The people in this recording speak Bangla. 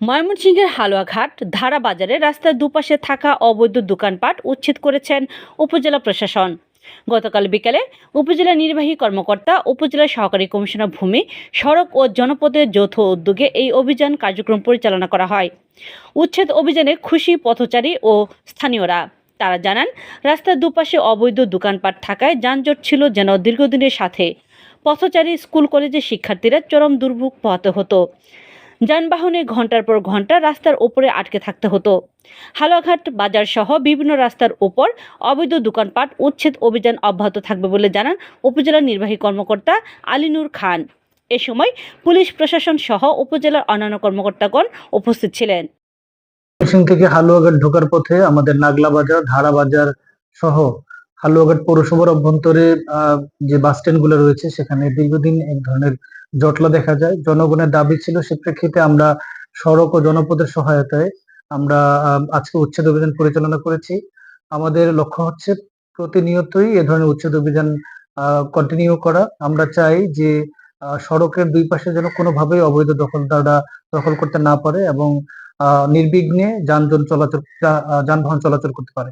ময়মনসিংহের হালুয়াঘাট ধারা বাজারে রাস্তার দুপাশে থাকা অবৈধ দোকানপাট উচ্ছেদ করেছেন উপজেলা প্রশাসন। গতকাল বিকেলে উপজেলা নির্বাহী কর্মকর্তা, উপজেলা সহকারী কমিশনার ভূমি, সড়ক ও জনপদের যৌথ উদ্যোগে এই অভিযান কার্যক্রম পরিচালনা করা হয়। উচ্ছেদ অভিযানে খুশি পথচারী ও স্থানীয়রা। তারা জানান, রাস্তার দুপাশে অবৈধ দোকানপাট থাকায় যানজট ছিল যেন দীর্ঘদিনের সাথে। পথচারী, স্কুল কলেজের শিক্ষার্থীরা চরম দুর্ভোগ পোহাতে হতো। যানবাহনে ঘন্টার পর ঘন্টা রাস্তার ওপরে আটকে থাকতে হতো। হালুয়াঘাট বাজার সহ বিভিন্ন রাস্তার ওপর অবৈধ দোকানপাট উচ্ছেদ অভিযান অব্যাহত থাকবে বলে জানান উপজেলা নির্বাহী কর্মকর্তা আলিনুর খান। এ সময় পুলিশ প্রশাসন সহ উপজেলার অন্যান্য কর্মকর্তাগণ উপস্থিত ছিলেন। থেকে হালুয়াঘাট ঢোকার পথে আমাদের নাগলা বাজার, ধারা বাজার সহ হালুয়াঘাট পৌরসভার অভ্যন্তরে যে বাস স্ট্যান্ড গুলো রয়েছে সেখানে দীর্ঘদিন এক ধরনের জটলা দেখা যায়। জনগণের দাবি ছিল, সে প্রেক্ষিতে আমরা সড়ক ও জনপদের সহায়তায় আমরা আজকে উচ্ছেদ অভিযান পরিচালনা করেছি। আমাদের লক্ষ্য হচ্ছে প্রতিনিয়তই এ ধরনের উচ্ছেদ অভিযান কন্টিনিউ করা। আমরা চাই যে সড়কের দুই পাশে যেন কোনোভাবেই অবৈধ দখলদাররা দখল করতে না পারে এবং নির্বিঘ্নে যানবাহন চলাচল করতে পারে।